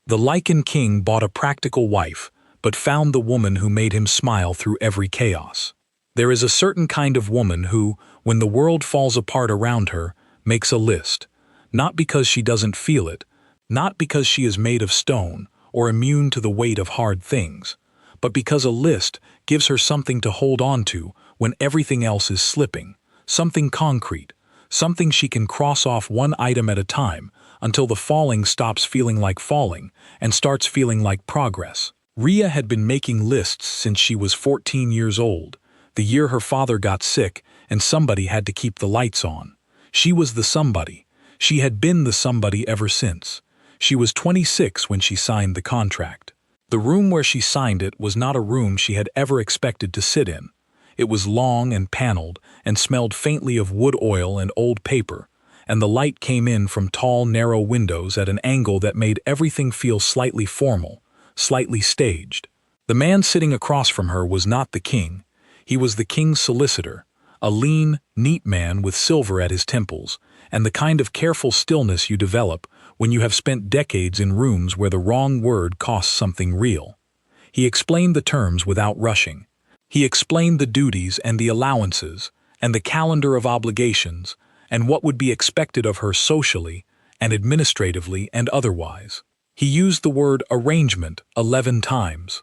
The Lichen King bought a practical wife, but found the woman who made him smile through every chaos. There is a certain kind of woman who, when the world falls apart around her, makes a list, not because she doesn't feel it, not because she is made of stone or immune to the weight of hard things, but because a list gives her something to hold on to when everything else is slipping, something concrete, something she can cross off one item at a time until the falling stops feeling like falling and starts feeling like progress. Rhea had been making lists since she was 14 years old, the year her father got sick and somebody had to keep the lights on. She was the somebody. She had been the somebody ever since. She was 26 when she signed the contract. The room where she signed it was not a room she had ever expected to sit in. It was long and paneled and smelled faintly of wood oil and old paper, and the light came in from tall, narrow windows at an angle that made everything feel slightly formal, slightly staged. The man sitting across from her was not the king. He was the king's solicitor, a lean, neat man with silver at his temples, and the kind of careful stillness you develop when you have spent decades in rooms where the wrong word costs something real. He explained the terms without rushing. He explained the duties and the allowances, and the calendar of obligations, and what would be expected of her socially and administratively and otherwise. He used the word arrangement 11 times.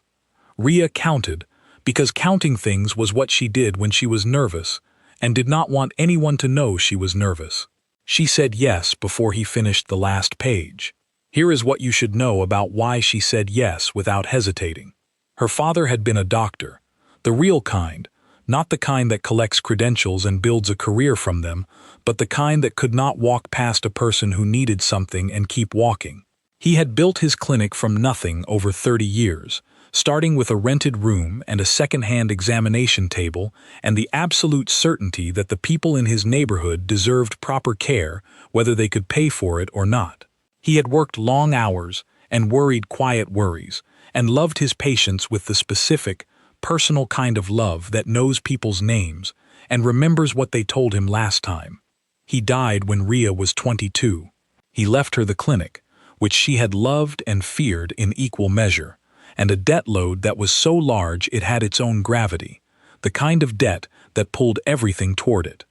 Rhea counted, because counting things was what she did when she was nervous, and did not want anyone to know she was nervous. She said yes before he finished the last page. Here is what you should know about why she said yes without hesitating. Her father had been a doctor, the real kind, not the kind that collects credentials and builds a career from them, but the kind that could not walk past a person who needed something and keep walking. He had built his clinic from nothing over 30 years, starting with a rented room and a second-hand examination table and the absolute certainty that the people in his neighborhood deserved proper care whether they could pay for it or not. He had worked long hours and worried quiet worries, and loved his patients with the specific, personal kind of love that knows people's names and remembers what they told him last time. He died when Rhea was 22. He left her the clinic, which she had loved and feared in equal measure, and a debt load that was so large it had its own gravity, the kind of debt that pulled everything toward it.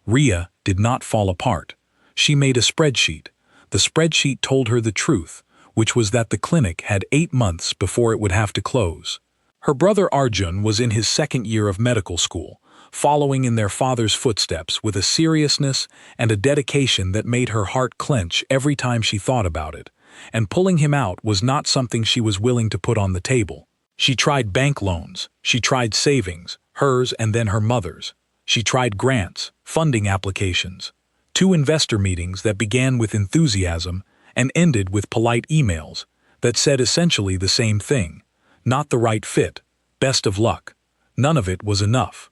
Rhea did not fall apart. She made a spreadsheet. The spreadsheet told her the truth, which was that the clinic had 8 months before it would have to close. Her brother Arjun was in his second year of medical school, following in their father's footsteps with a seriousness and a dedication that made her heart clench every time she thought about it. And pulling him out was not something she was willing to put on the table. She tried bank loans, she tried savings, hers and then her mother's. She tried grants, funding applications, 2 investor meetings that began with enthusiasm and ended with polite emails that said essentially the same thing. Not the right fit, best of luck. None of it was enough.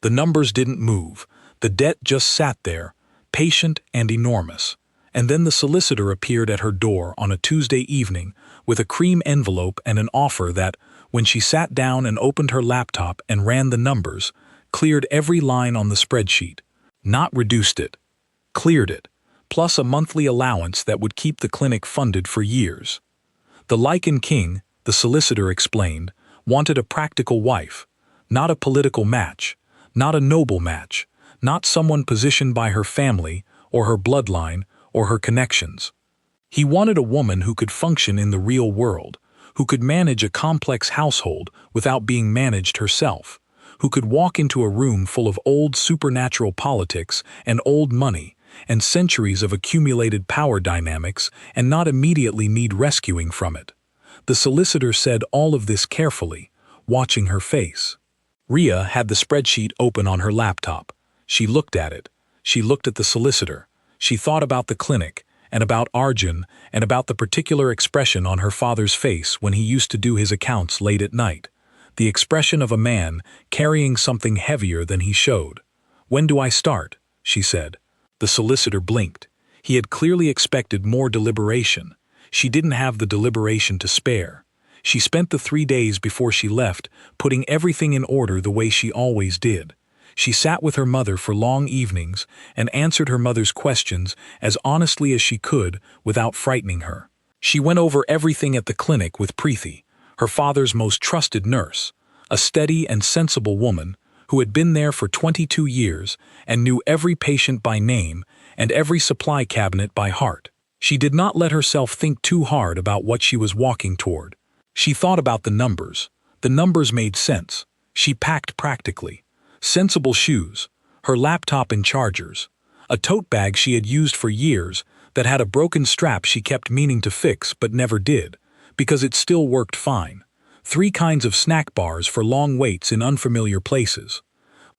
The numbers didn't move, the debt just sat there, patient and enormous. And then the solicitor appeared at her door on a Tuesday evening with a cream envelope and an offer that, when she sat down and opened her laptop and ran the numbers, cleared every line on the spreadsheet. Not reduced it, cleared it, plus a monthly allowance that would keep the clinic funded for years. The Lichen King, the solicitor explained, wanted a practical wife, not a political match, not a noble match, not someone positioned by her family or her bloodline or her connections. He wanted a woman who could function in the real world, who could manage a complex household without being managed herself, who could walk into a room full of old supernatural politics and old money and centuries of accumulated power dynamics and not immediately need rescuing from it. The solicitor said all of this carefully, watching her face. Rhea had the spreadsheet open on her laptop. She looked at it. She looked at the solicitor. She thought about the clinic, and about Arjun, and about the particular expression on her father's face when he used to do his accounts late at night. The expression of a man carrying something heavier than he showed. "When do I start?" she said. The solicitor blinked. He had clearly expected more deliberation. She didn't have the deliberation to spare. She spent the 3 days before she left putting everything in order the way she always did. She sat with her mother for long evenings and answered her mother's questions as honestly as she could without frightening her. She went over everything at the clinic with Preeti, her father's most trusted nurse, a steady and sensible woman who had been there for 22 years and knew every patient by name and every supply cabinet by heart. She did not let herself think too hard about what she was walking toward. She thought about the numbers. The numbers made sense. She packed practically. Sensible shoes, her laptop and chargers, a tote bag she had used for years that had a broken strap she kept meaning to fix but never did, because it still worked fine, 3 kinds of snack bars for long waits in unfamiliar places,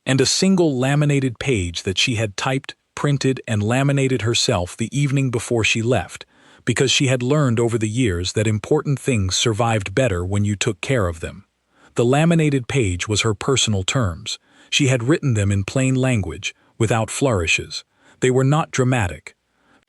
and a single laminated page that she had typed, printed, and laminated herself the evening before she left, because she had learned over the years that important things survived better when you took care of them. The laminated page was her personal terms. She had written them in plain language, without flourishes. They were not dramatic.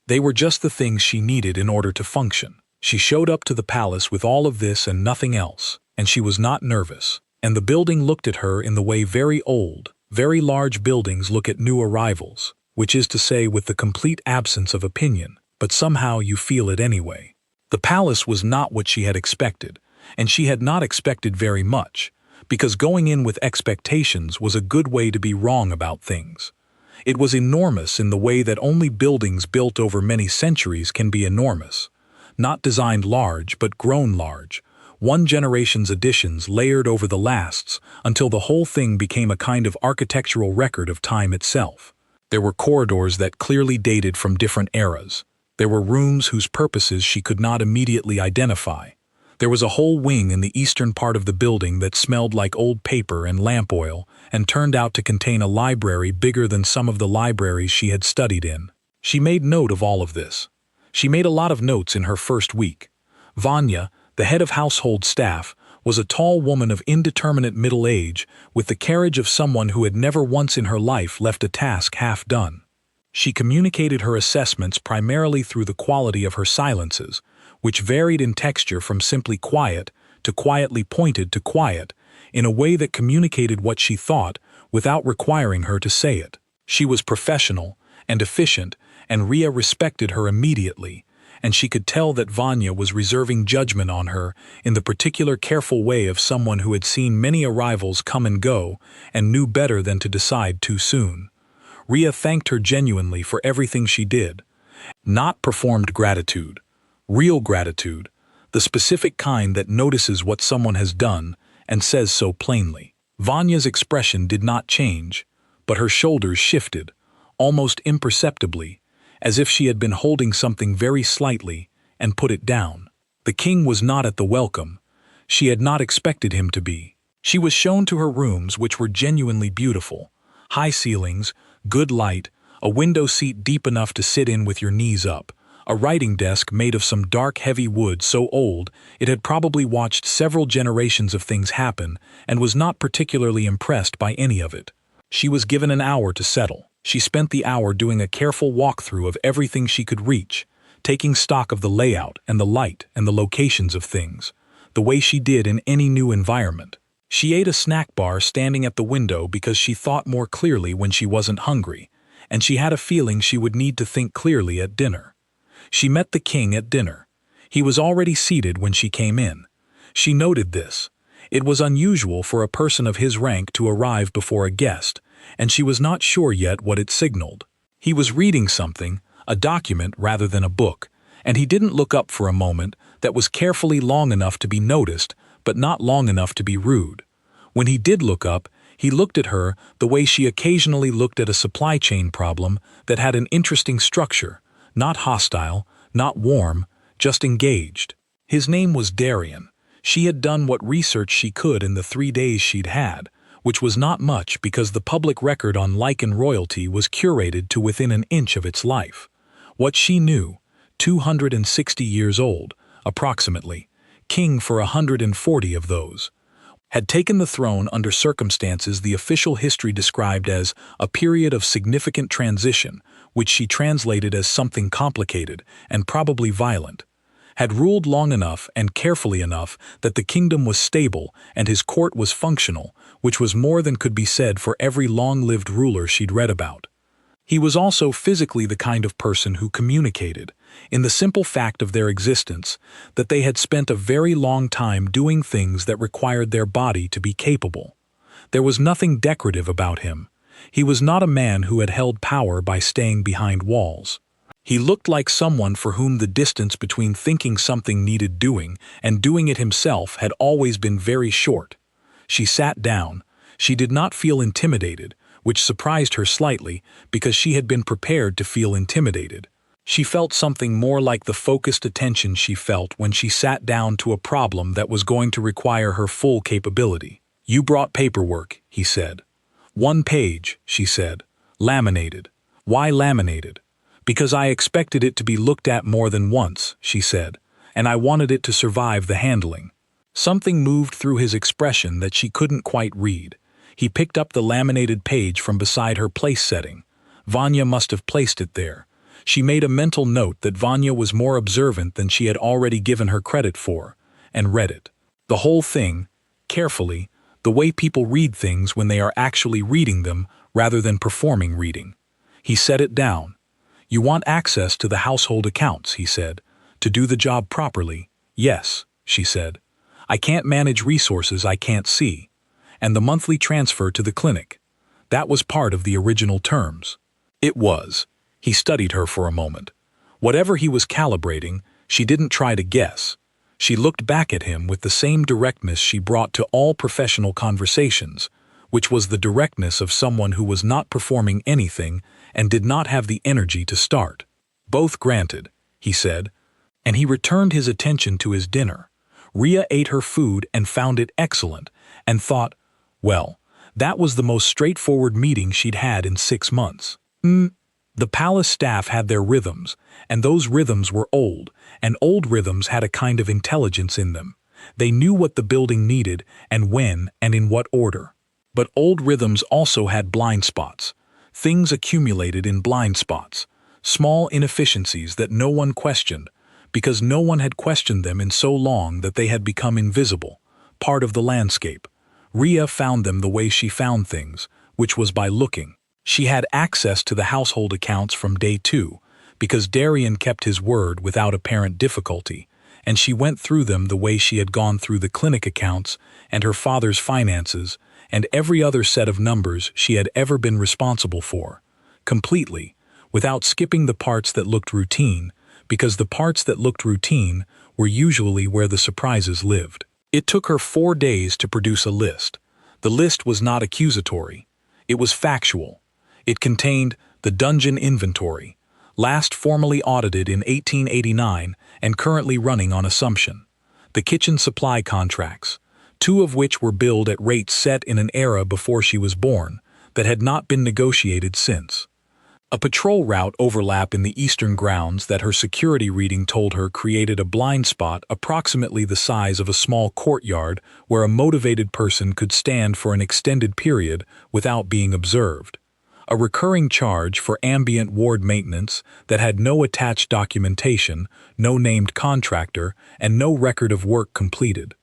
They were just the things she needed in order to function. She showed up to the palace with all of this and nothing else, and she was not nervous. And the building looked at her in the way very old, very large buildings look at new arrivals, which is to say with the complete absence of opinion, but somehow you feel it anyway. The palace was not what she had expected, and she had not expected very much, because going in with expectations was a good way to be wrong about things. It was enormous in the way that only buildings built over many centuries can be enormous. Not designed large, but grown large. One generation's additions layered over the lasts until the whole thing became a kind of architectural record of time itself. There were corridors that clearly dated from different eras. There were rooms whose purposes she could not immediately identify. There was a whole wing in the eastern part of the building that smelled like old paper and lamp oil and turned out to contain a library bigger than some of the libraries she had studied in. She made note of all of this. She made a lot of notes in her first week. Vanya, the head of household staff, was a tall woman of indeterminate middle age with the carriage of someone who had never once in her life left a task half done. She communicated her assessments primarily through the quality of her silences, which varied in texture from simply quiet to quietly pointed to quiet, in a way that communicated what she thought without requiring her to say it. She was professional and efficient, and Ria respected her immediately, and she could tell that Vanya was reserving judgment on her in the particular careful way of someone who had seen many arrivals come and go and knew better than to decide too soon. Ria thanked her genuinely for everything she did. Not performed gratitude. Real gratitude, the specific kind that notices what someone has done and says so plainly. Vanya's expression did not change, but her shoulders shifted, almost imperceptibly, as if she had been holding something very slightly and put it down. The king was not at the welcome. She had not expected him to be. She was shown to her rooms, which were genuinely beautiful. High ceilings, good light, a window seat deep enough to sit in with your knees up, a writing desk made of some dark, heavy wood so old it had probably watched several generations of things happen and was not particularly impressed by any of it. She was given an hour to settle. She spent the hour doing a careful walkthrough of everything she could reach, taking stock of the layout and the light and the locations of things, the way she did in any new environment. She ate a snack bar standing at the window because she thought more clearly when she wasn't hungry, and she had a feeling she would need to think clearly at dinner. She met the king at dinner. He was already seated when she came in. She noted this. It was unusual for a person of his rank to arrive before a guest, and she was not sure yet what it signaled. He was reading something, a document rather than a book, and he didn't look up for a moment that was carefully long enough to be noticed, but not long enough to be rude. When he did look up, he looked at her the way she occasionally looked at a supply chain problem that had an interesting structure, not hostile, not warm, just engaged. His name was Darian. She had done what research she could in the 3 days she'd had, which was not much because the public record on lichen royalty was curated to within an inch of its life. What she knew, 260 years old, approximately, king for 140 of those, had taken the throne under circumstances the official history described as a period of significant transition, which she translated as something complicated and probably violent, had ruled long enough and carefully enough that the kingdom was stable and his court was functional, which was more than could be said for every long-lived ruler she'd read about. He was also physically the kind of person who communicated, in the simple fact of their existence, that they had spent a very long time doing things that required their body to be capable. There was nothing decorative about him. He was not a man who had held power by staying behind walls. He looked like someone for whom the distance between thinking something needed doing and doing it himself had always been very short. She sat down. She did not feel intimidated, which surprised her slightly because she had been prepared to feel intimidated. She felt something more like the focused attention she felt when she sat down to a problem that was going to require her full capability. "You brought paperwork," he said. "1 page," she said. "Laminated." "Why laminated?" "Because I expected it to be looked at more than once," she said, "and I wanted it to survive the handling." Something moved through his expression that she couldn't quite read. He picked up the laminated page from beside her place setting. Vanya must have placed it there. She made a mental note that Vanya was more observant than she had already given her credit for, and read it. The whole thing, carefully, the way people read things when they are actually reading them rather than performing reading. He set it down. "You want access to the household accounts," he said. "To do the job properly." "Yes," she said. "I can't manage resources I can't see." "And the monthly transfer to the clinic." That was part of the original terms. It was. He studied her for a moment. Whatever he was calibrating, she didn't try to guess. She looked back at him with the same directness she brought to all professional conversations, which was the directness of someone who was not performing anything and did not have the energy to start. "Both granted," he said, and he returned his attention to his dinner. Ria ate her food and found it excellent, and thought, well, that was the most straightforward meeting she'd had in 6 months. The palace staff had their rhythms, and those rhythms were old, and old rhythms had a kind of intelligence in them. They knew what the building needed and when and in what order. But old rhythms also had blind spots. Things accumulated in blind spots, small inefficiencies that no one questioned, because no one had questioned them in so long that they had become invisible, part of the landscape. Ria found them the way she found things, which was by looking. She had access to the household accounts from day 2, because Darian kept his word without apparent difficulty, and she went through them the way she had gone through the clinic accounts and her father's finances and every other set of numbers she had ever been responsible for, completely, without skipping the parts that looked routine, because the parts that looked routine were usually where the surprises lived. It took her 4 days to produce a list. The list was not accusatory. It was factual. It contained the dungeon inventory, last formally audited in 1889 and currently running on assumption. The kitchen supply contracts, 2 of which were billed at rates set in an era before she was born, that had not been negotiated since. A patrol route overlap in the eastern grounds that her security reading told her created a blind spot approximately the size of a small courtyard where a motivated person could stand for an extended period without being observed. A recurring charge for ambient ward maintenance that had no attached documentation, no named contractor, and no record of work completed.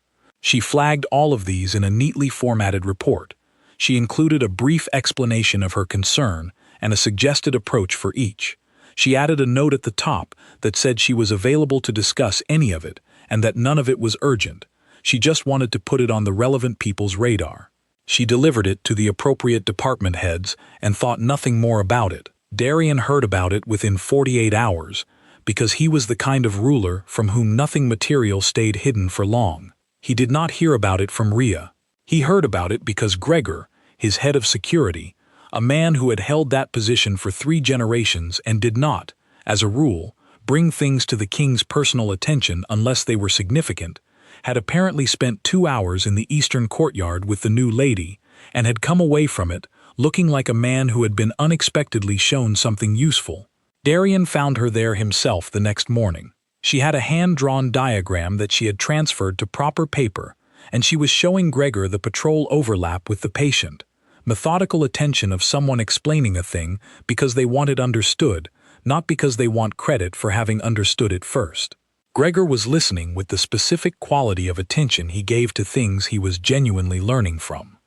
She flagged all of these in a neatly formatted report. She included a brief explanation of her concern and a suggested approach for each. She added a note at the top that said she was available to discuss any of it and that none of it was urgent. She just wanted to put it on the relevant people's radar. She delivered it to the appropriate department heads and thought nothing more about it. Darian heard about it within 48 hours, because he was the kind of ruler from whom nothing material stayed hidden for long. He did not hear about it from Ria. He heard about it because Gregor, his head of security, a man who had held that position for 3 generations and did not, as a rule, bring things to the king's personal attention unless they were significant, had apparently spent 2 hours in the eastern courtyard with the new lady and had come away from it looking like a man who had been unexpectedly shown something useful. Darian found her there himself the next morning. She had a hand-drawn diagram that she had transferred to proper paper, and she was showing Gregor the patrol overlap with the patient. Methodical attention of someone explaining a thing because they want it understood, not because they want credit for having understood it first. Gregor was listening with the specific quality of attention he gave to things he was genuinely learning from.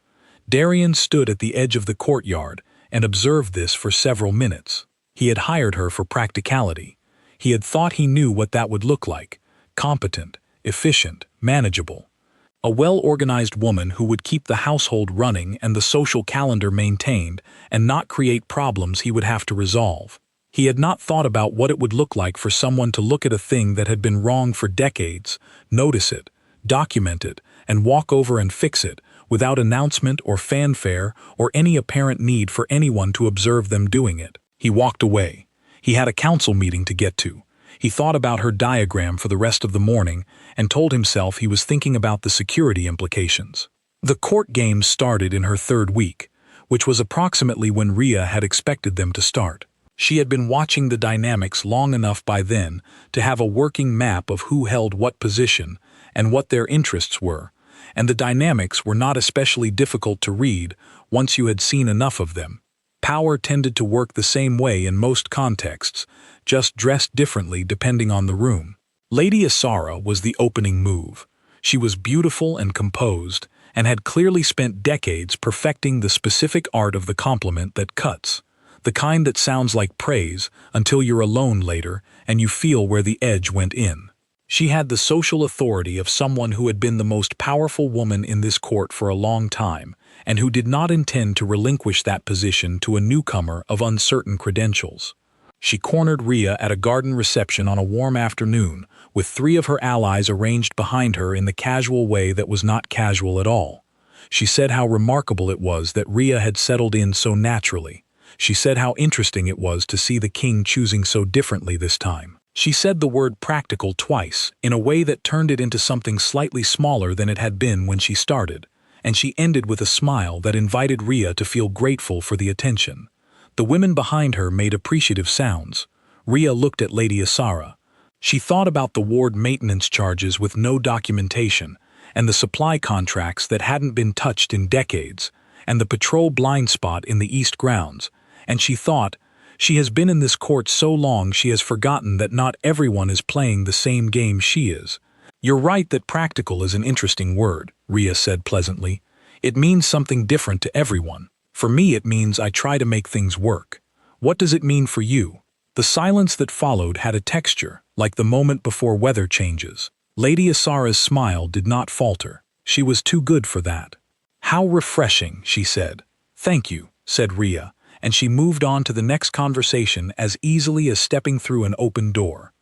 Darian stood at the edge of the courtyard, and observed this for several minutes. He had hired her for practicality. He had thought he knew what that would look like: competent, efficient, manageable. A well-organized woman who would keep the household running and the social calendar maintained and not create problems he would have to resolve. He had not thought about what it would look like for someone to look at a thing that had been wrong for decades, notice it, document it, and walk over and fix it, without announcement or fanfare or any apparent need for anyone to observe them doing it. He walked away. He had a council meeting to get to. He thought about her diagram for the rest of the morning and told himself he was thinking about the security implications. The court games started in her third week, which was approximately when Rhea had expected them to start. She had been watching the dynamics long enough by then to have a working map of who held what position and what their interests were, and the dynamics were not especially difficult to read once you had seen enough of them. Power tended to work the same way in most contexts, just dressed differently depending on the room. Lady Asara was the opening move. She was beautiful and composed, and had clearly spent decades perfecting the specific art of the compliment that cuts, the kind that sounds like praise until you're alone later and you feel where the edge went in. She had the social authority of someone who had been the most powerful woman in this court for a long time, and who did not intend to relinquish that position to a newcomer of uncertain credentials. She cornered Rhea at a garden reception on a warm afternoon, with 3 of her allies arranged behind her in the casual way that was not casual at all. She said how remarkable it was that Rhea had settled in so naturally. She said how interesting it was to see the king choosing so differently this time. She said the word practical twice, in a way that turned it into something slightly smaller than it had been when she started, and she ended with a smile that invited Rhea to feel grateful for the attention. The women behind her made appreciative sounds. Rhea looked at Lady Asara. She thought about the ward maintenance charges with no documentation, and the supply contracts that hadn't been touched in decades, and the patrol blind spot in the east grounds, and she thought, she has been in this court so long she has forgotten that not everyone is playing the same game she is. You're right that practical is an interesting word, Rhea said pleasantly. It means something different to everyone. For me it means I try to make things work. What does it mean for you? The silence that followed had a texture, like the moment before weather changes. Lady Asara's smile did not falter. She was too good for that. How refreshing, she said. Thank you, said Rhea, and she moved on to the next conversation as easily as stepping through an open door.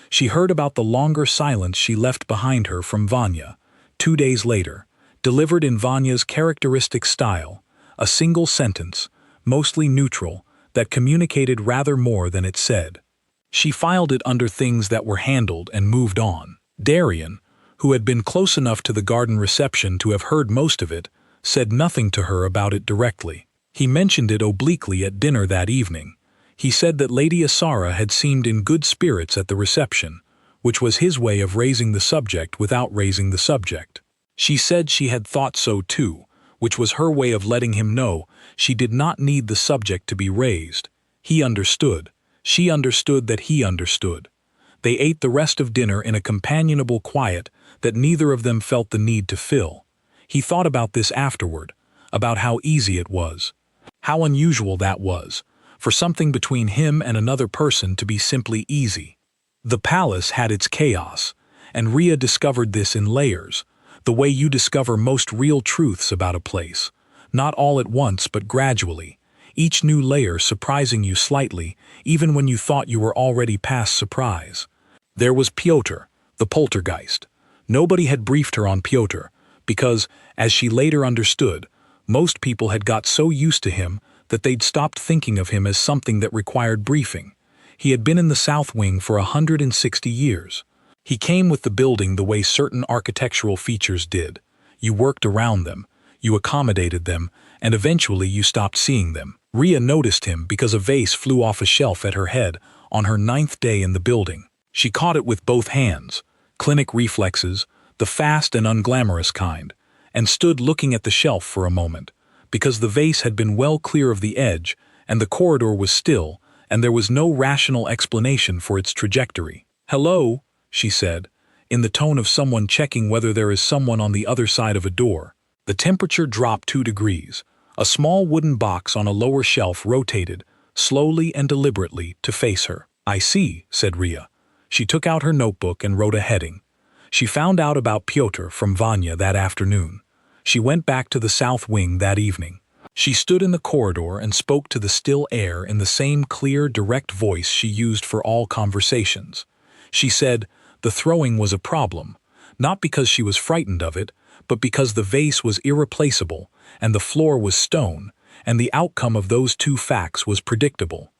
She heard about the longer silence she left behind her from Vanya, 2 days later, delivered in Vanya's characteristic style, a single sentence, mostly neutral, that communicated rather more than it said. She filed it under things that were handled and moved on. Darian, who had been close enough to the garden reception to have heard most of it, said nothing to her about it directly. He mentioned it obliquely at dinner that evening. He said that Lady Asara had seemed in good spirits at the reception, which was his way of raising the subject without raising the subject. She said she had thought so too, which was her way of letting him know she did not need the subject to be raised. He understood. She understood that he understood. They ate the rest of dinner in a companionable quiet that neither of them felt the need to fill. He thought about this afterward, about how easy it was. How unusual that was, for something between him and another person to be simply easy. The palace had its chaos, and Rhea discovered this in layers, the way you discover most real truths about a place, not all at once but gradually, each new layer surprising you slightly, even when you thought you were already past surprise. There was Pyotr, the poltergeist. Nobody had briefed her on Pyotr, because, as she later understood, most people had got so used to him that they'd stopped thinking of him as something that required briefing. He had been in the South Wing for 160 years. He came with the building the way certain architectural features did. You worked around them, you accommodated them, and eventually you stopped seeing them. Rhea noticed him because a vase flew off a shelf at her head on her 9th day in the building. She caught it with both hands, clinic reflexes, the fast and unglamorous kind, and stood looking at the shelf for a moment, because the vase had been well clear of the edge, and the corridor was still, and there was no rational explanation for its trajectory. "Hello," she said, in the tone of someone checking whether there is someone on the other side of a door. The temperature dropped 2 degrees. A small wooden box on a lower shelf rotated, slowly and deliberately, to face her. "I see," said Ria. She took out her notebook and wrote a heading. She found out about Pyotr from Vanya that afternoon. She went back to the south wing that evening. She stood in the corridor and spoke to the still air in the same clear, direct voice she used for all conversations. She said the throwing was a problem, not because she was frightened of it, but because the vase was irreplaceable and the floor was stone, and the outcome of those two facts was predictable.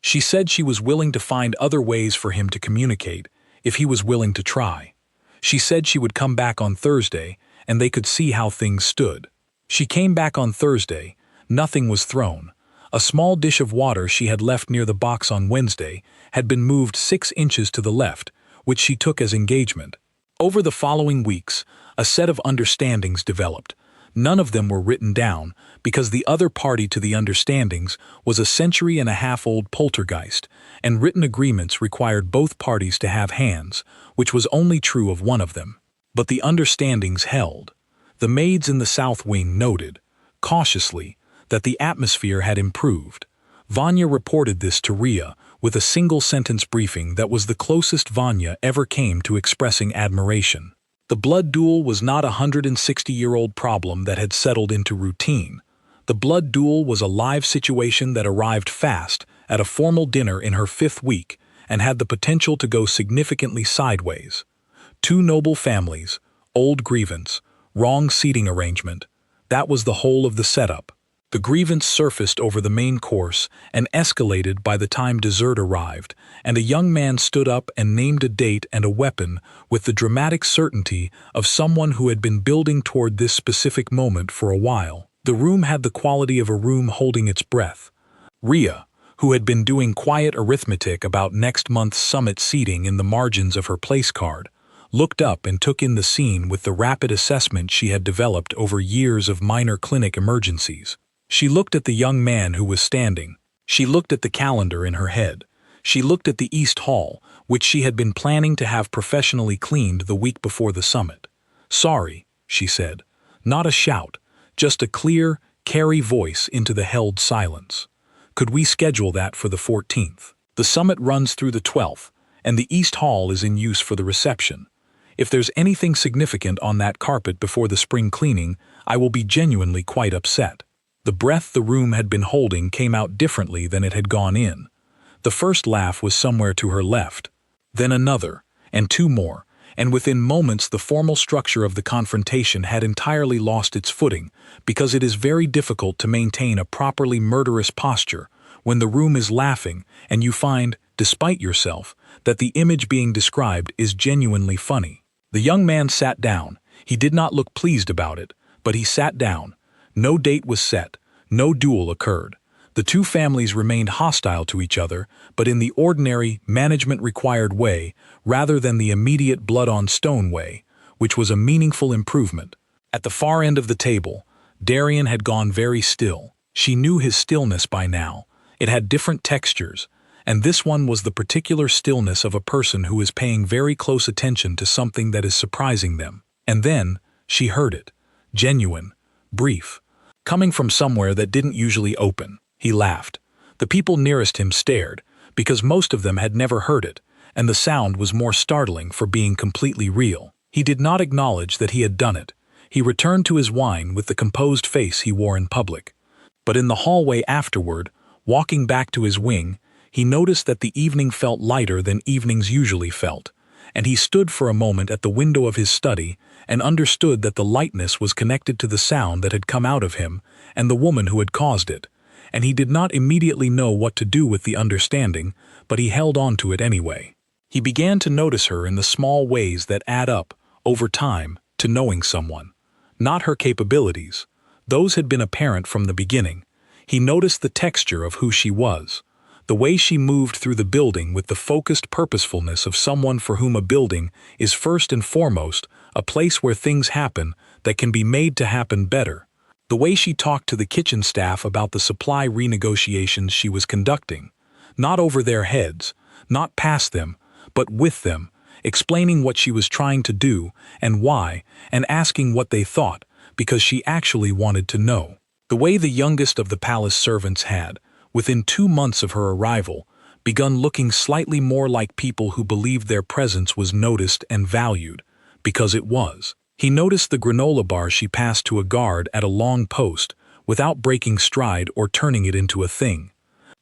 She said she was willing to find other ways for him to communicate, if he was willing to try. She said she would come back on Thursday, and they could see how things stood. She came back on Thursday. Nothing was thrown. A small dish of water she had left near the box on Wednesday had been moved 6 inches to the left, which she took as engagement. Over the following weeks, a set of understandings developed. None of them were written down, because the other party to the understandings was a century-and-a-half-old poltergeist, and written agreements required both parties to have hands, which was only true of one of them. But the understandings held. The maids in the south wing noted, cautiously, that the atmosphere had improved. Vanya reported this to Ria with a single-sentence briefing that was the closest Vanya ever came to expressing admiration. The blood duel was not a 160-year-old problem that had settled into routine. The blood duel was a live situation that arrived fast at a formal dinner in her 5th week and had the potential to go significantly sideways. 2 noble families, old grievance, wrong seating arrangement. That was the whole of the setup. The grievance surfaced over the main course and escalated by the time dessert arrived, and a young man stood up and named a date and a weapon with the dramatic certainty of someone who had been building toward this specific moment for a while. The room had the quality of a room holding its breath. Ria, who had been doing quiet arithmetic about next month's summit seating in the margins of her place card, looked up and took in the scene with the rapid assessment she had developed over years of minor clinic emergencies. She looked at the young man who was standing. She looked at the calendar in her head. She looked at the East Hall, which she had been planning to have professionally cleaned the week before the summit. "Sorry," she said. Not a shout, just a clear, carry voice into the held silence. "Could we schedule that for the 14th? The summit runs through the 12th, and the East Hall is in use for the reception. If there's anything significant on that carpet before the spring cleaning, I will be genuinely quite upset." The breath the room had been holding came out differently than it had gone in. The first laugh was somewhere to her left. Then another, and 2 more, and within moments the formal structure of the confrontation had entirely lost its footing, because it is very difficult to maintain a properly murderous posture when the room is laughing and you find, despite yourself, that the image being described is genuinely funny. The young man sat down. He did not look pleased about it, but he sat down. No date was set. No duel occurred. The 2 families remained hostile to each other, but in the ordinary, management-required way, rather than the immediate blood-on-stone way, which was a meaningful improvement. At the far end of the table, Darian had gone very still. She knew his stillness by now. It had different textures, and this one was the particular stillness of a person who is paying very close attention to something that is surprising them. And then, she heard it. Genuine. Brief. Coming from somewhere that didn't usually open. He laughed. The people nearest him stared, because most of them had never heard it, and the sound was more startling for being completely real. He did not acknowledge that he had done it. He returned to his wine with the composed face he wore in public. But in the hallway afterward, walking back to his wing, he noticed that the evening felt lighter than evenings usually felt, and he stood for a moment at the window of his study and understood that the lightness was connected to the sound that had come out of him and the woman who had caused it, and he did not immediately know what to do with the understanding, but he held on to it anyway. He began to notice her in the small ways that add up, over time, to knowing someone. Not her capabilities. Those had been apparent from the beginning. He noticed the texture of who she was. The way she moved through the building with the focused purposefulness of someone for whom a building is first and foremost a place where things happen that can be made to happen better. The way she talked to the kitchen staff about the supply renegotiations she was conducting, not over their heads, not past them, but with them, explaining what she was trying to do and why, and asking what they thought, because she actually wanted to know. The way the youngest of the palace servants had, within 2 months of her arrival, begun looking slightly more like people who believed their presence was noticed and valued, because it was. He noticed the granola bar she passed to a guard at a long post, without breaking stride or turning it into a thing.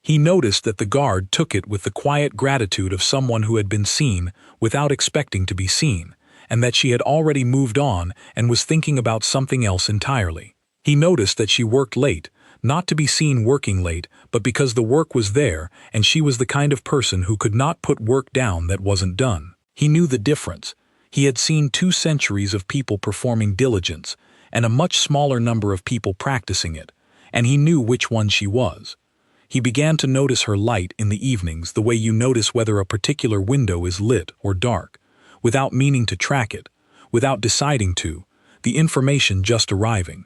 He noticed that the guard took it with the quiet gratitude of someone who had been seen without expecting to be seen, and that she had already moved on and was thinking about something else entirely. He noticed that she worked late, not to be seen working late, but because the work was there and she was the kind of person who could not put work down that wasn't done. He knew the difference. He had seen 2 centuries of people performing diligence, and a much smaller number of people practicing it, and he knew which one she was. He began to notice her light in the evenings the way you notice whether a particular window is lit or dark, without meaning to track it, without deciding to, the information just arriving.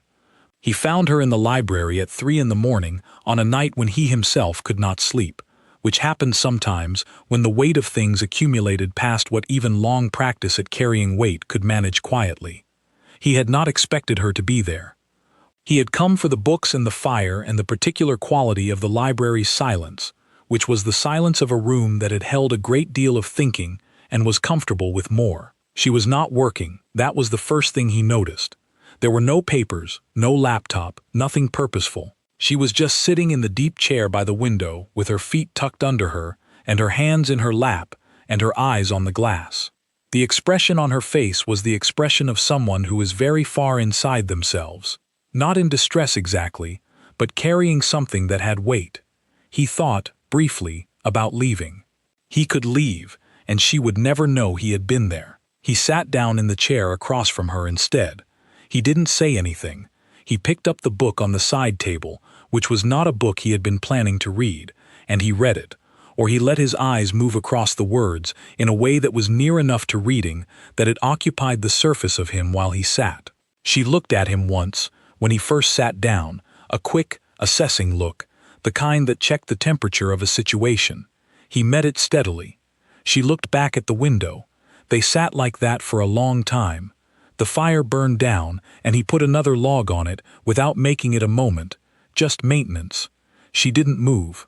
He found her in the library at 3 in the morning on a night when he himself could not sleep, which happened sometimes when the weight of things accumulated past what even long practice at carrying weight could manage quietly. He had not expected her to be there. He had come for the books and the fire and the particular quality of the library's silence, which was the silence of a room that had held a great deal of thinking and was comfortable with more. She was not working, that was the first thing he noticed. There were no papers, no laptop, nothing purposeful. She was just sitting in the deep chair by the window with her feet tucked under her and her hands in her lap and her eyes on the glass. The expression on her face was the expression of someone who is very far inside themselves. Not in distress exactly, but carrying something that had weight. He thought, briefly, about leaving. He could leave, and she would never know he had been there. He sat down in the chair across from her instead. He didn't say anything. He picked up the book on the side table, which was not a book he had been planning to read, and he read it, or he let his eyes move across the words in a way that was near enough to reading that it occupied the surface of him while he sat. She looked at him once, when he first sat down, a quick, assessing look, the kind that checked the temperature of a situation. He met it steadily. She looked back at the window. They sat like that for a long time. The fire burned down, and he put another log on it without making it a moment, just maintenance. She didn't move.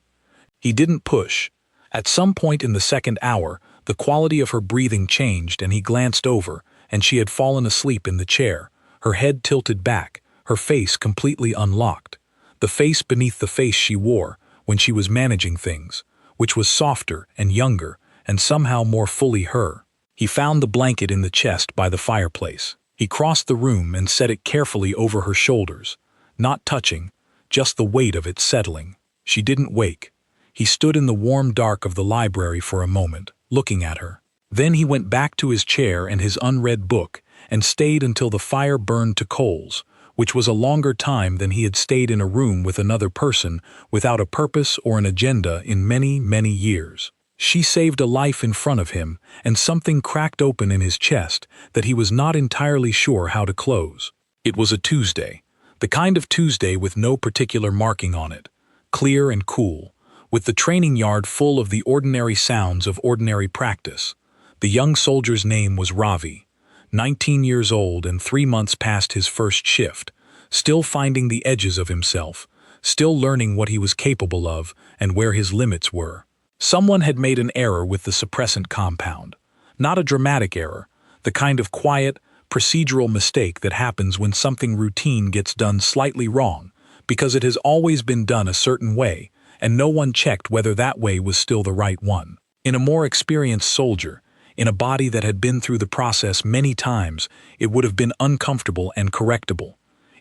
He didn't push. At some point in the second hour, the quality of her breathing changed and he glanced over, and she had fallen asleep in the chair, her head tilted back, her face completely unlocked, the face beneath the face she wore when she was managing things, which was softer and younger and somehow more fully her. He found the blanket in the chest by the fireplace. He crossed the room and set it carefully over her shoulders, not touching, just the weight of it settling. She didn't wake. He stood in the warm dark of the library for a moment, looking at her. Then he went back to his chair and his unread book and stayed until the fire burned to coals, which was a longer time than he had stayed in a room with another person without a purpose or an agenda in many, many years. She saved a life in front of him, and something cracked open in his chest that he was not entirely sure how to close. It was a Tuesday, the kind of Tuesday with no particular marking on it, clear and cool, with the training yard full of the ordinary sounds of ordinary practice. The young soldier's name was Ravi, 19 years old and 3 months past his first shift, still finding the edges of himself, still learning what he was capable of and where his limits were. Someone had made an error with the suppressant compound. Not a dramatic error, the kind of quiet, procedural mistake that happens when something routine gets done slightly wrong, because it has always been done a certain way, and no one checked whether that way was still the right one. In a more experienced soldier, in a body that had been through the process many times, it would have been uncomfortable and correctable.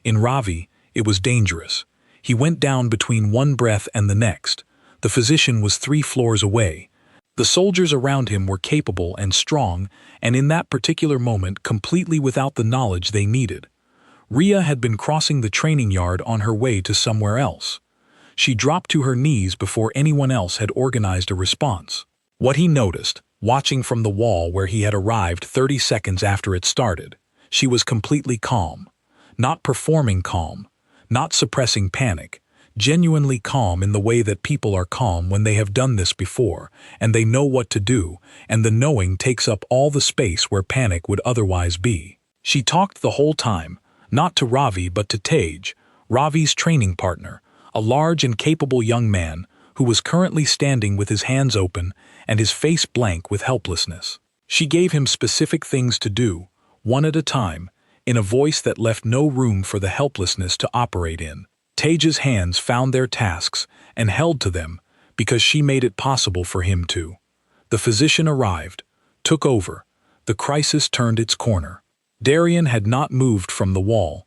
In Ravi, it was dangerous. He went down between one breath and the next. The physician was 3 floors away. The soldiers around him were capable and strong, and in that particular moment completely without the knowledge they needed. Ria had been crossing the training yard on her way to somewhere else. She dropped to her knees before anyone else had organized a response. What he noticed, watching from the wall where he had arrived 30 seconds after it started, she was completely calm. Not performing calm, not suppressing panic, genuinely calm in the way that people are calm when they have done this before, and they know what to do, and the knowing takes up all the space where panic would otherwise be. She talked the whole time, not to Ravi but to Tej. Ravi's training partner, a large and capable young man who was currently standing with his hands open and his face blank with helplessness. She gave him specific things to do, one at a time, in a voice that left no room for the helplessness to operate in. Tej's hands found their tasks and held to them because she made it possible for him to. The physician arrived, took over. The crisis turned its corner. Darian had not moved from the wall.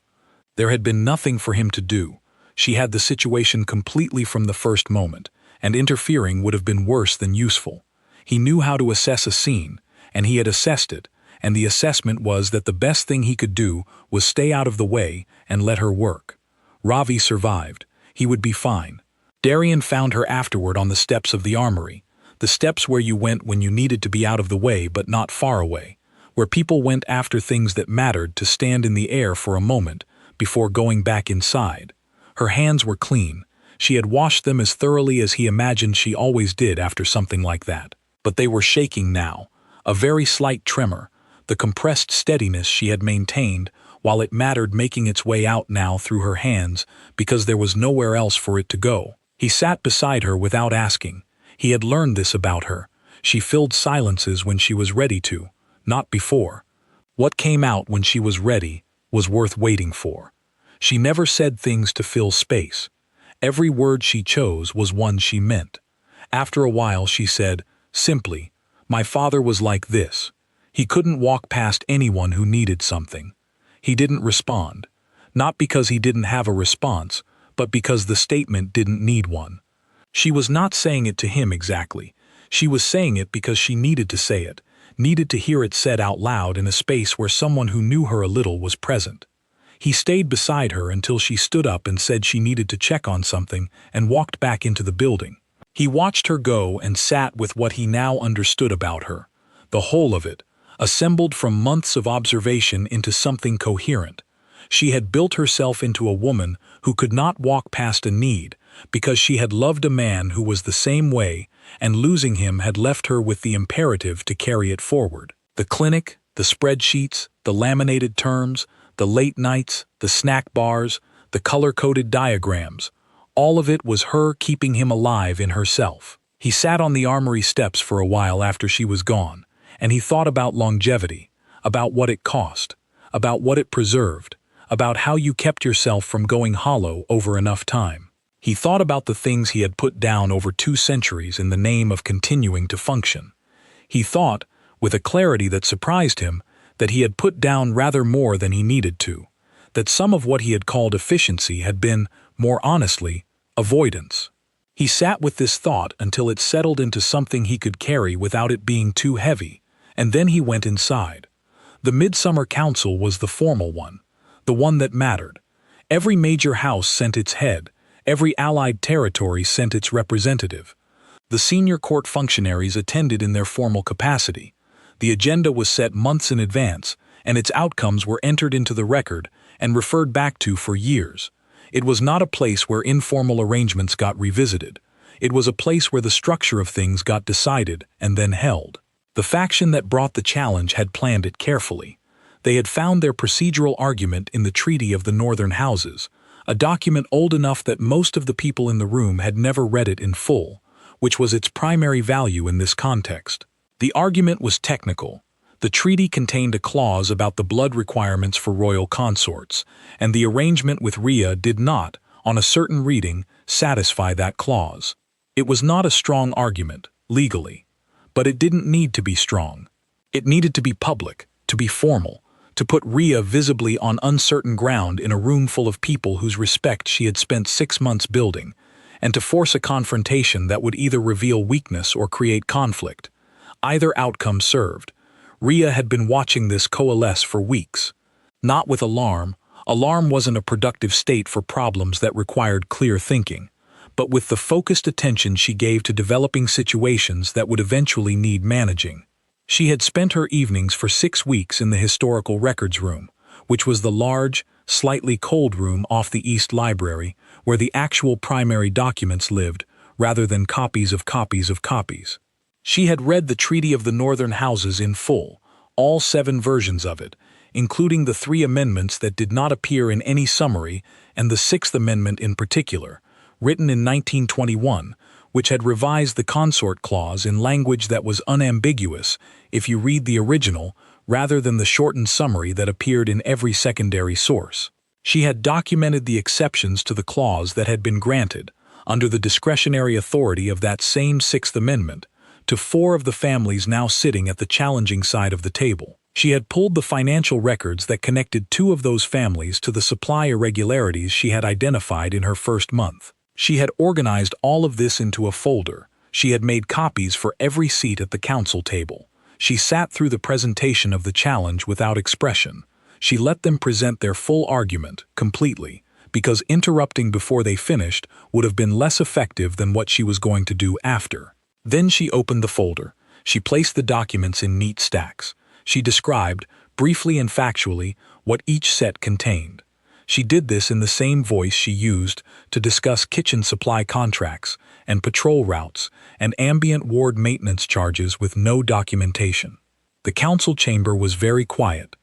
There had been nothing for him to do. She had the situation completely from the first moment, and interfering would have been worse than useful. He knew how to assess a scene, and he had assessed it, and the assessment was that the best thing he could do was stay out of the way and let her work. Ravi survived. He would be fine. Darian found her afterward on the steps of the armory, the steps where you went when you needed to be out of the way but not far away, where people went after things that mattered to stand in the air for a moment before going back inside. Her hands were clean. She had washed them as thoroughly as he imagined she always did after something like that. But they were shaking now, a very slight tremor, the compressed steadiness she had maintained while it mattered making its way out now through her hands because there was nowhere else for it to go. He sat beside her without asking. He had learned this about her. She filled silences when she was ready to, not before. What came out when she was ready was worth waiting for. She never said things to fill space. Every word she chose was one she meant. After a while she said, simply, "My father was like this. He couldn't walk past anyone who needed something." He didn't respond. Not because he didn't have a response, but because the statement didn't need one. She was not saying it to him exactly. She was saying it because she needed to say it, needed to hear it said out loud in a space where someone who knew her a little was present. He stayed beside her until she stood up and said she needed to check on something and walked back into the building. He watched her go and sat with what he now understood about her, the whole of it, assembled from months of observation into something coherent. She had built herself into a woman who could not walk past a need because she had loved a man who was the same way, and losing him had left her with the imperative to carry it forward. The clinic, the spreadsheets, the laminated terms, the late nights, the snack bars, the color-coded diagrams, all of it was her keeping him alive in herself. He sat on the armory steps for a while after she was gone, and he thought about longevity, about what it cost, about what it preserved, about how you kept yourself from going hollow over enough time. He thought about the things he had put down over 2 centuries in the name of continuing to function. He thought, with a clarity that surprised him, that he had put down rather more than he needed to, that some of what he had called efficiency had been, more honestly, avoidance. He sat with this thought until it settled into something he could carry without it being too heavy, and then he went inside. The Midsummer Council was the formal one, the one that mattered. Every major house sent its head, every allied territory sent its representative. The senior court functionaries attended in their formal capacity. The agenda was set months in advance, and its outcomes were entered into the record and referred back to for years. It was not a place where informal arrangements got revisited. It was a place where the structure of things got decided and then held. The faction that brought the challenge had planned it carefully. They had found their procedural argument in the Treaty of the Northern Houses, a document old enough that most of the people in the room had never read it in full, which was its primary value in this context. The argument was technical. The treaty contained a clause about the blood requirements for royal consorts, and the arrangement with Rhea did not, on a certain reading, satisfy that clause. It was not a strong argument, legally, but it didn't need to be strong. It needed to be public, to be formal, to put Rhea visibly on uncertain ground in a room full of people whose respect she had spent 6 months building, and to force a confrontation that would either reveal weakness or create conflict. Either outcome served. Rhea had been watching this coalesce for weeks. Not with alarm. Alarm wasn't a productive state for problems that required clear thinking, but with the focused attention she gave to developing situations that would eventually need managing. She had spent her evenings for 6 weeks in the historical records room, which was the large, slightly cold room off the East Library where the actual primary documents lived, rather than copies of copies of copies. She had read the Treaty of the Northern Houses in full, all 7 versions of it, including the 3 amendments that did not appear in any summary and the 6th Amendment in particular, written in 1921, which had revised the consort clause in language that was unambiguous if you read the original rather than the shortened summary that appeared in every secondary source. She had documented the exceptions to the clause that had been granted, under the discretionary authority of that same 6th Amendment, to 4 of the families now sitting at the challenging side of the table. She had pulled the financial records that connected 2 of those families to the supply irregularities she had identified in her first month. She had organized all of this into a folder. She had made copies for every seat at the council table. She sat through the presentation of the challenge without expression. She let them present their full argument, completely, because interrupting before they finished would have been less effective than what she was going to do after. Then she opened the folder. She placed the documents in neat stacks. She described, briefly and factually, what each set contained. She did this in the same voice she used to discuss kitchen supply contracts and patrol routes and ambient ward maintenance charges with no documentation. The council chamber was very quiet.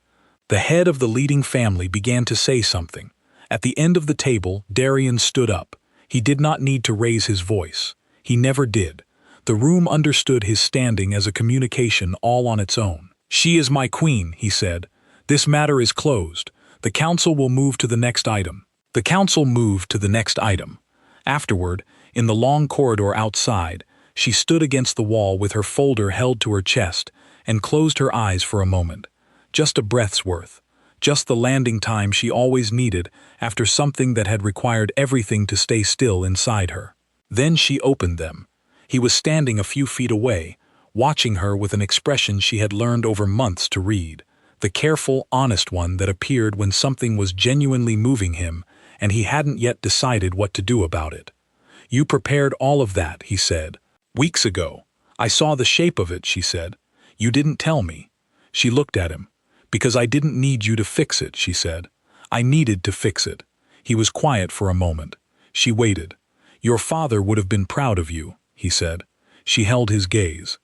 The head of the leading family began to say something. At the end of the table, Darian stood up. He did not need to raise his voice. He never did. The room understood his standing as a communication all on its own. "She is my queen," he said. "This matter is closed. The council will move to the next item." The council moved to the next item. Afterward, in the long corridor outside, she stood against the wall with her folder held to her chest and closed her eyes for a moment. Just a breath's worth. Just the landing time she always needed after something that had required everything to stay still inside her. Then she opened them. He was standing a few feet away, watching her with an expression she had learned over months to read, the careful, honest one that appeared when something was genuinely moving him and he hadn't yet decided what to do about it. "You prepared all of that," he said. "Weeks ago. I saw the shape of it," she said. "You didn't tell me." She looked at him. "Because I didn't need you to fix it," she said. "I needed to fix it." He was quiet for a moment. She waited. "Your father would have been proud of you," he said. She held his gaze.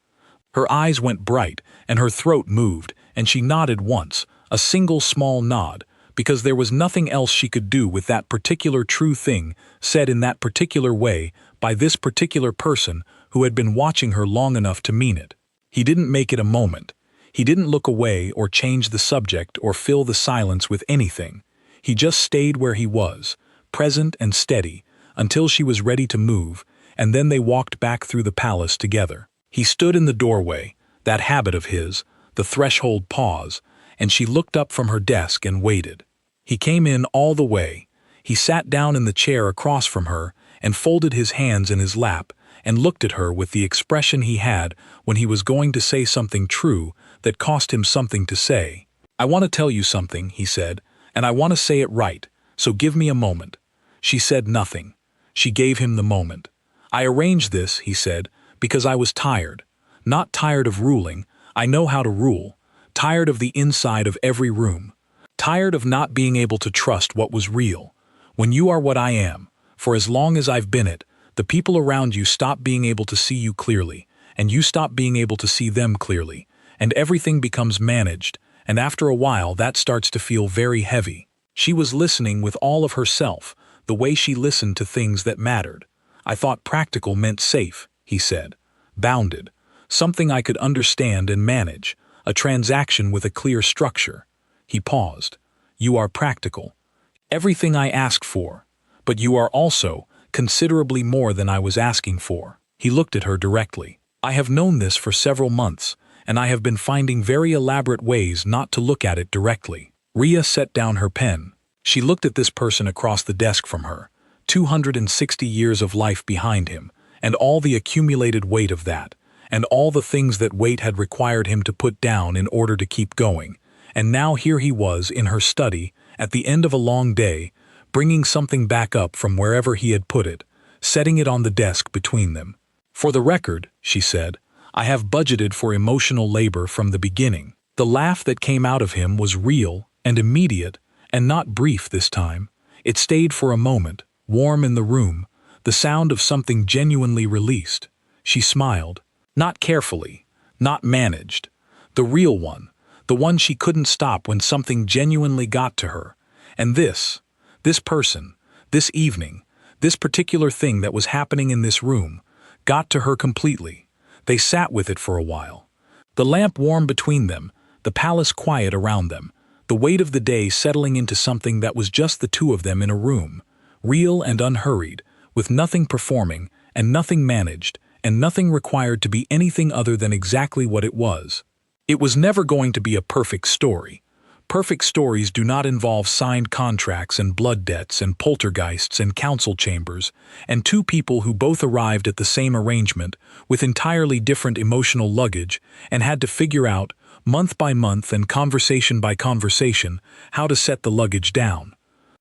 Her eyes went bright, and her throat moved, and she nodded once, a single small nod, because there was nothing else she could do with that particular true thing said in that particular way by this particular person who had been watching her long enough to mean it. He didn't make it a moment. He didn't look away or change the subject or fill the silence with anything. He just stayed where he was, present and steady, until she was ready to move, and then they walked back through the palace together. He stood in the doorway, that habit of his, the threshold pause, and she looked up from her desk and waited. He came in all the way. He sat down in the chair across from her and folded his hands in his lap and looked at her with the expression he had when he was going to say something true that cost him something to say. "I want to tell you something," he said, "and I want to say it right, so give me a moment." She said nothing. She gave him the moment. "I arranged this," he said, "because I was tired. Not tired of ruling. I know how to rule. Tired of the inside of every room. Tired of not being able to trust what was real. When you are what I am, for as long as I've been it, the people around you stop being able to see you clearly, and you stop being able to see them clearly, and everything becomes managed, and after a while that starts to feel very heavy." She was listening with all of herself, the way she listened to things that mattered. "I thought practical meant safe," he said. "Bounded. Something I could understand and manage. A transaction with a clear structure." He paused. "You are practical. Everything I asked for. But you are also considerably more than I was asking for." He looked at her directly. "I have known this for several months, and I have been finding very elaborate ways not to look at it directly." Rhea set down her pen. She looked at this person across the desk from her, 260 years of life behind him, and all the accumulated weight of that, and all the things that weight had required him to put down in order to keep going. And now here he was in her study, at the end of a long day, bringing something back up from wherever he had put it, setting it on the desk between them. "For the record," she said, "I have budgeted for emotional labor from the beginning." The laugh that came out of him was real and immediate, and not brief this time. It stayed for a moment, warm in the room, the sound of something genuinely released. She smiled. Not carefully, not managed. The real one, the one she couldn't stop when something genuinely got to her. And this person, this evening, this particular thing that was happening in this room, got to her completely. They sat with it for a while. The lamp warm between them, the palace quiet around them, the weight of the day settling into something that was just the two of them in a room, real and unhurried, with nothing performing, and nothing managed, and nothing required to be anything other than exactly what it was. It was never going to be a perfect story. Perfect stories do not involve signed contracts and blood debts and poltergeists and council chambers, and two people who both arrived at the same arrangement with entirely different emotional luggage and had to figure out, month by month and conversation by conversation, how to set the luggage down.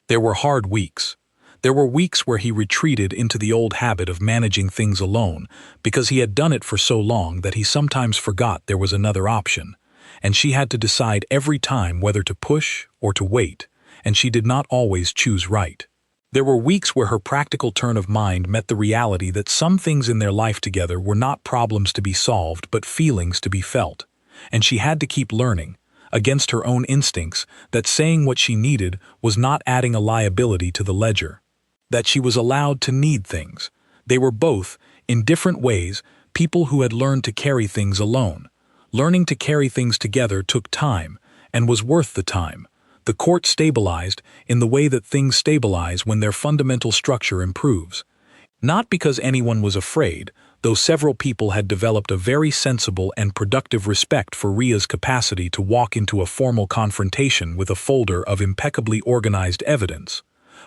There were hard weeks. There were weeks where he retreated into the old habit of managing things alone because he had done it for so long that he sometimes forgot there was another option, and she had to decide every time whether to push or to wait, and she did not always choose right. There were weeks where her practical turn of mind met the reality that some things in their life together were not problems to be solved but feelings to be felt, and she had to keep learning, against her own instincts, that saying what she needed was not adding a liability to the ledger. That she was allowed to need things. They were both, in different ways, people who had learned to carry things alone. Learning to carry things together took time, and was worth the time. The court stabilized in the way that things stabilize when their fundamental structure improves. Not because anyone was afraid, though several people had developed a very sensible and productive respect for Ria's capacity to walk into a formal confrontation with a folder of impeccably organized evidence,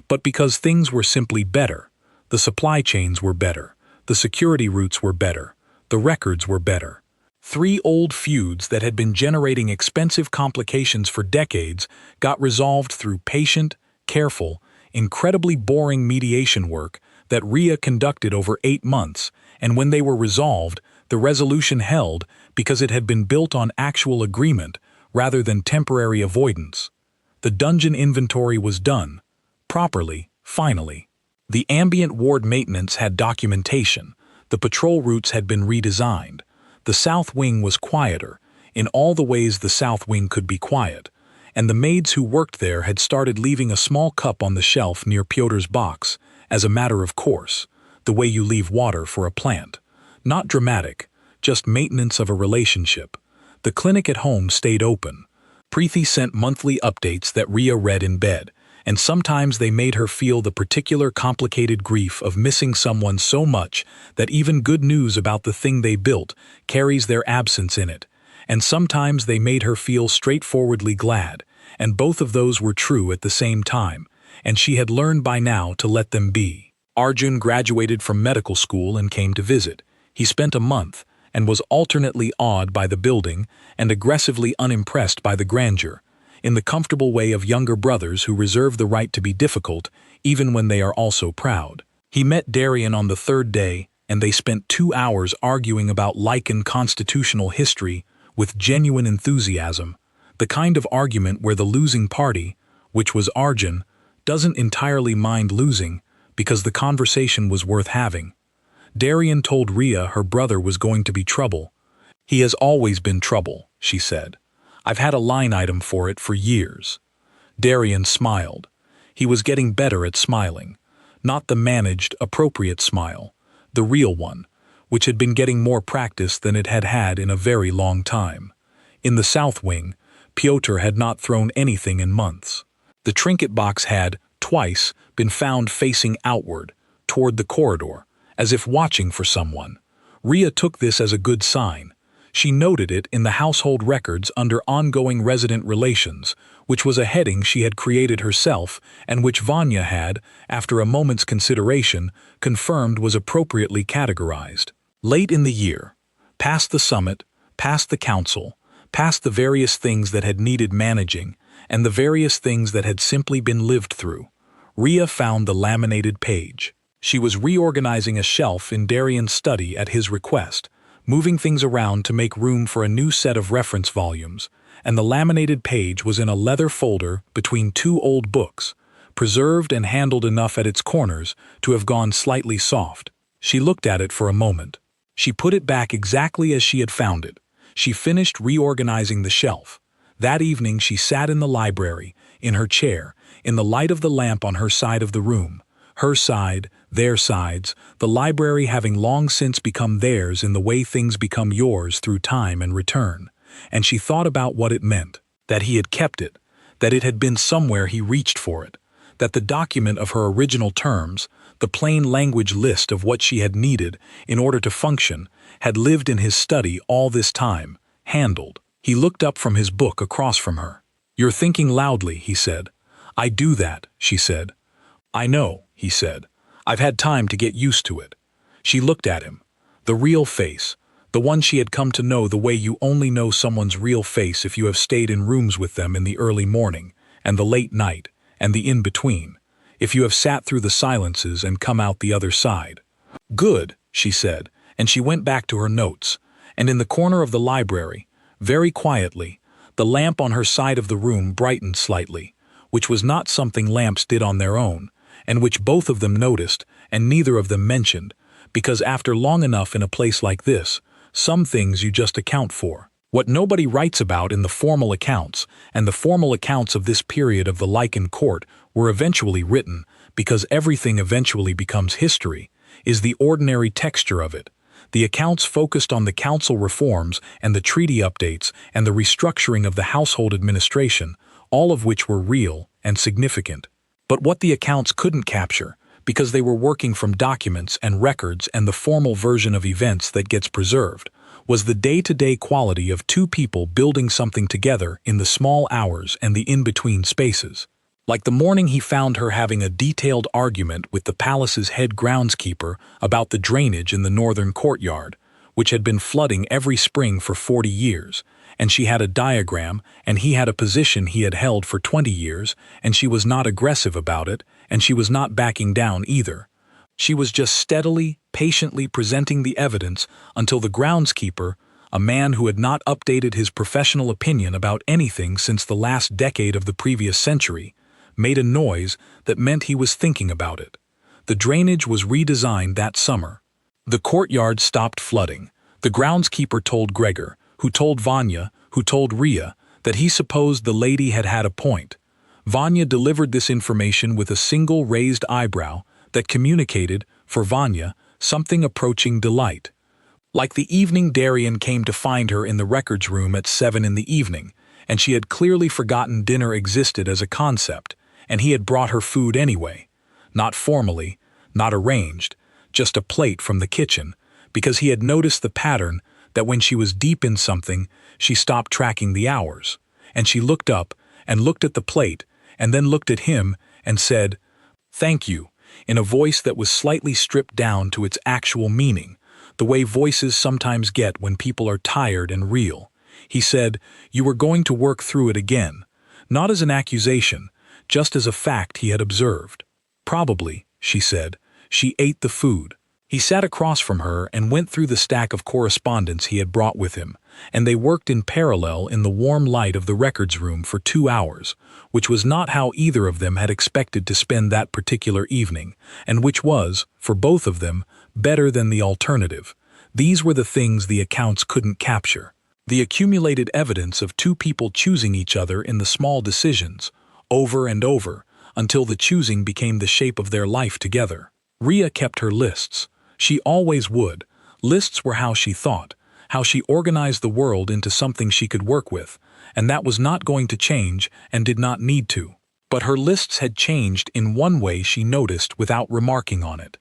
but because things were simply better. The supply chains were better, the security routes were better, the records were better. 3 old feuds that had been generating expensive complications for decades got resolved through patient, careful, incredibly boring mediation work that Ria conducted over 8 months, and when they were resolved, the resolution held because it had been built on actual agreement rather than temporary avoidance. The dungeon inventory was done, properly, finally. The ambient ward maintenance had documentation, the patrol routes had been redesigned, the south wing was quieter, in all the ways the south wing could be quiet, and the maids who worked there had started leaving a small cup on the shelf near Pyotr's box, as a matter of course, the way you leave water for a plant. Not dramatic, just maintenance of a relationship. The clinic at home stayed open. Preeti sent monthly updates that Ria read in bed, and sometimes they made her feel the particular complicated grief of missing someone so much that even good news about the thing they built carries their absence in it, and sometimes they made her feel straightforwardly glad, and both of those were true at the same time, and she had learned by now to let them be. Arjun graduated from medical school and came to visit. He spent a month, and was alternately awed by the building and aggressively unimpressed by the grandeur, in the comfortable way of younger brothers who reserve the right to be difficult, even when they are also proud. He met Darian on the 3rd day, and they spent 2 hours arguing about lichen constitutional history with genuine enthusiasm, the kind of argument where the losing party, which was Arjun, doesn't entirely mind losing because the conversation was worth having. Darian told Ria her brother was going to be trouble. "He has always been trouble," she said. "I've had a line item for it for years." Darian smiled. He was getting better at smiling. Not the managed, appropriate smile, the real one, which had been getting more practice than it had had in a very long time. In the south wing, Pyotr had not thrown anything in months. The trinket box had, twice, been found facing outward, toward the corridor, as if watching for someone. Ria took this as a good sign. She noted it in the household records under ongoing resident relations, which was a heading she had created herself and which Vanya had, after a moment's consideration, confirmed was appropriately categorized. Late in the year, past the summit, past the council, past the various things that had needed managing, and the various things that had simply been lived through, Ria found the laminated page. She was reorganizing a shelf in Darian's study at his request, moving things around to make room for a new set of reference volumes, and the laminated page was in a leather folder between 2 old books, preserved and handled enough at its corners to have gone slightly soft. She looked at it for a moment. She put it back exactly as she had found it. She finished reorganizing the shelf. That evening she sat in the library, in her chair, in the light of the lamp on her side of the room. Her side, their sides, the library having long since become theirs in the way things become yours through time and return. And she thought about what it meant, that he had kept it, that it had been somewhere he reached for it, that the document of her original terms, the plain language list of what she had needed in order to function, had lived in his study all this time, handled. He looked up from his book across from her. "You're thinking loudly," he said. "I do that," she said. "I know," he said. "I've had time to get used to it." She looked at him. The real face, the one she had come to know the way you only know someone's real face if you have stayed in rooms with them in the early morning, and the late night, and the in-between, if you have sat through the silences and come out the other side. "Good," she said, and she went back to her notes, and in the corner of the library, very quietly, the lamp on her side of the room brightened slightly, which was not something lamps did on their own, and which both of them noticed and neither of them mentioned, because after long enough in a place like this, some things you just account for. What nobody writes about in the formal accounts, and the formal accounts of this period of the Lycan court were eventually written, because everything eventually becomes history, is the ordinary texture of it. The accounts focused on the council reforms and the treaty updates and the restructuring of the household administration, all of which were real and significant. But what the accounts couldn't capture, because they were working from documents and records and the formal version of events that gets preserved, was the day-to-day quality of two people building something together in the small hours and the in-between spaces. Like the morning he found her having a detailed argument with the palace's head groundskeeper about the drainage in the northern courtyard, which had been flooding every spring for 40 years, and she had a diagram, and he had a position he had held for 20 years, and she was not aggressive about it, and she was not backing down either. She was just steadily, patiently presenting the evidence until the groundskeeper, a man who had not updated his professional opinion about anything since the last decade of the previous century, made a noise that meant he was thinking about it. The drainage was redesigned that summer. The courtyard stopped flooding. The groundskeeper told Gregor, who told Vanya, who told Ria, that he supposed the lady had had a point. Vanya delivered this information with a single raised eyebrow that communicated, for Vanya, something approaching delight. Like the evening Darian came to find her in the records room at 7 in the evening, and she had clearly forgotten dinner existed as a concept, and he had brought her food anyway. Not formally, not arranged, just a plate from the kitchen, because he had noticed the pattern that when she was deep in something, she stopped tracking the hours, and she looked up and looked at the plate and then looked at him and said, "Thank you," in a voice that was slightly stripped down to its actual meaning, the way voices sometimes get when people are tired and real. He said, "You were going to work through it again," not as an accusation, just as a fact he had observed. "Probably," she said. She ate the food. He sat across from her and went through the stack of correspondence he had brought with him, and they worked in parallel in the warm light of the records room for 2 hours, which was not how either of them had expected to spend that particular evening, and which was, for both of them, better than the alternative. These were the things the accounts couldn't capture. The accumulated evidence of two people choosing each other in the small decisions, over and over, until the choosing became the shape of their life together. Ria kept her lists. She always would. Lists were how she thought, how she organized the world into something she could work with, and that was not going to change and did not need to. But her lists had changed in one way she noticed without remarking on it.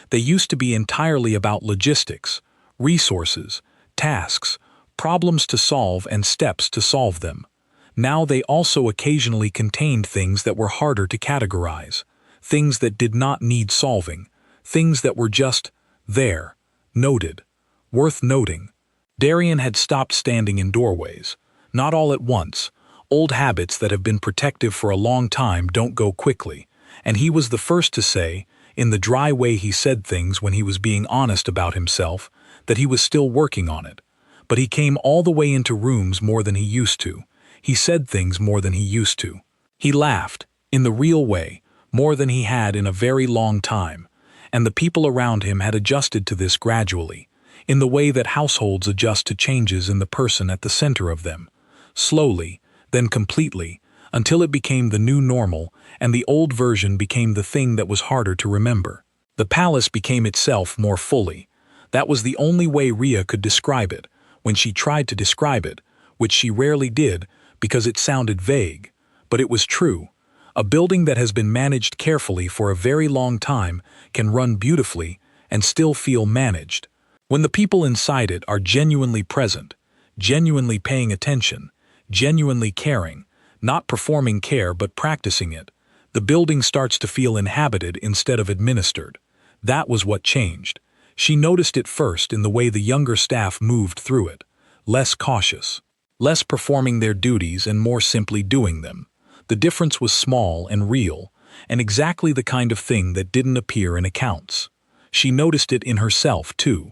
They used to be entirely about logistics, resources, tasks, problems to solve and steps to solve them. Now they also occasionally contained things that were harder to categorize, things that did not need solving, things that were just there, noted, worth noting. Darian had stopped standing in doorways. Not all at once. Old habits that have been protective for a long time don't go quickly, and he was the first to say, in the dry way he said things when he was being honest about himself, that he was still working on it. But he came all the way into rooms more than he used to. He said things more than he used to. He laughed, in the real way, more than he had in a very long time, and the people around him had adjusted to this gradually, in the way that households adjust to changes in the person at the center of them. Slowly, then completely, until it became the new normal, and the old version became the thing that was harder to remember. The palace became itself more fully. That was the only way Rhea could describe it, when she tried to describe it, which she rarely did because it sounded vague. But it was true. A building that has been managed carefully for a very long time can run beautifully and still feel managed. When the people inside it are genuinely present, genuinely paying attention, genuinely caring, not performing care but practicing it, the building starts to feel inhabited instead of administered. That was what changed. She noticed it first in the way the younger staff moved through it, less cautious, less performing their duties and more simply doing them. The difference was small and real, and exactly the kind of thing that didn't appear in accounts. She noticed it in herself, too.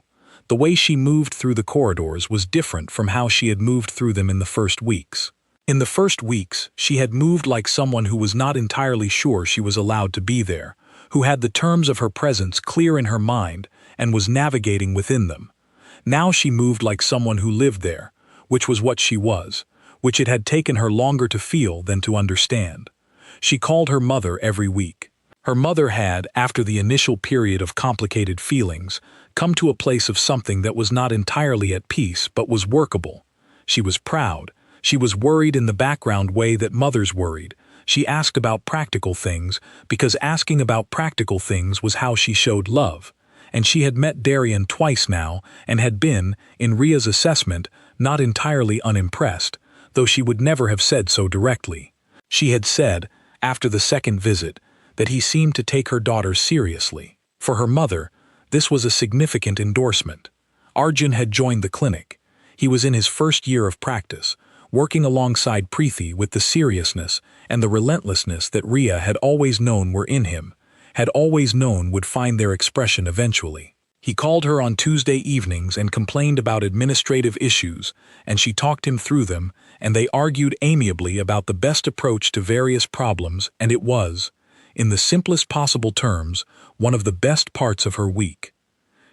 The way she moved through the corridors was different from how she had moved through them in the first weeks. In the first weeks, she had moved like someone who was not entirely sure she was allowed to be there, who had the terms of her presence clear in her mind and was navigating within them. Now she moved like someone who lived there, which was what she was, which it had taken her longer to feel than to understand. She called her mother every week. Her mother had, after the initial period of complicated feelings, come to a place of something that was not entirely at peace but was workable. She was proud. She was worried in the background way that mothers worried. She asked about practical things because asking about practical things was how she showed love. And she had met Darian twice now and had been, in Rhea's assessment, not entirely unimpressed, though she would never have said so directly. She had said, after the second visit, that he seemed to take her daughter seriously. For her mother, this was a significant endorsement. Arjun had joined the clinic. He was in his first year of practice, working alongside Preethi with the seriousness and the relentlessness that Rhea had always known were in him, had always known would find their expression eventually. He called her on Tuesday evenings and complained about administrative issues, and she talked him through them, and they argued amiably about the best approach to various problems, and it was, in the simplest possible terms, one of the best parts of her week.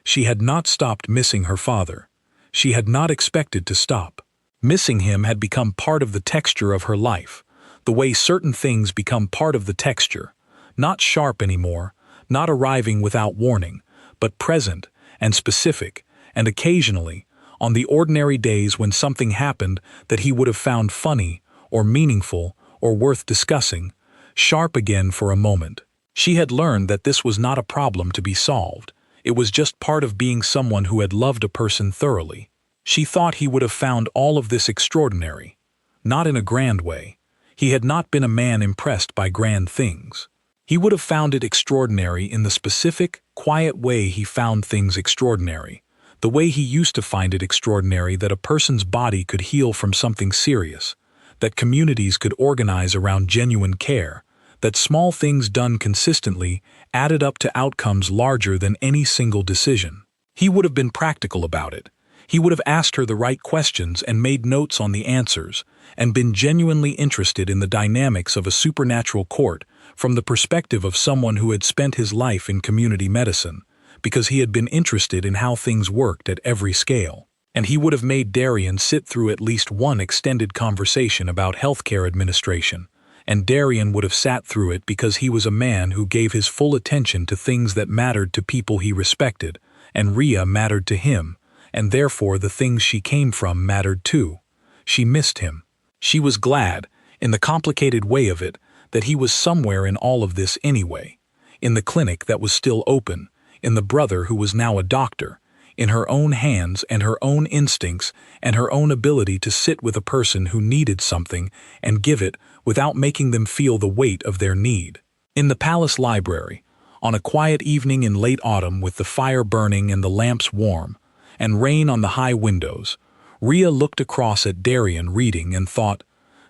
She had not stopped missing her father. She had not expected to stop. Missing him had become part of the texture of her life, the way certain things become part of the texture, not sharp anymore, not arriving without warning, but present and specific, and occasionally, on the ordinary days when something happened that he would have found funny or meaningful or worth discussing, sharp again for a moment. She had learned that this was not a problem to be solved. It was just part of being someone who had loved a person thoroughly. She thought he would have found all of this extraordinary. Not in a grand way. He had not been a man impressed by grand things. He would have found it extraordinary in the specific, quiet way he found things extraordinary. The way he used to find it extraordinary that a person's body could heal from something serious, that communities could organize around genuine care, that small things done consistently added up to outcomes larger than any single decision. He would have been practical about it. He would have asked her the right questions and made notes on the answers, and been genuinely interested in the dynamics of a supernatural court from the perspective of someone who had spent his life in community medicine, because he had been interested in how things worked at every scale. And he would have made Darian sit through at least one extended conversation about healthcare administration, and Darian would have sat through it because he was a man who gave his full attention to things that mattered to people he respected, and Rhea mattered to him, and therefore the things she came from mattered too. She missed him. She was glad, in the complicated way of it, that he was somewhere in all of this anyway, in the clinic that was still open, in the brother who was now a doctor, in her own hands and her own instincts and her own ability to sit with a person who needed something and give it without making them feel the weight of their need. In the palace library, on a quiet evening in late autumn with the fire burning and the lamps warm, and rain on the high windows, Rhea looked across at Darian reading and thought,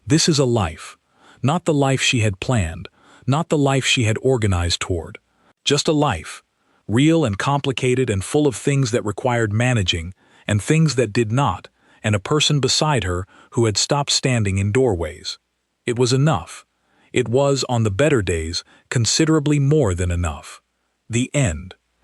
this is a life. Not the life she had planned, not the life she had organized toward. Just a life, real and complicated and full of things that required managing and things that did not, and a person beside her who had stopped standing in doorways. It was enough. It was, on the better days, considerably more than enough. The end.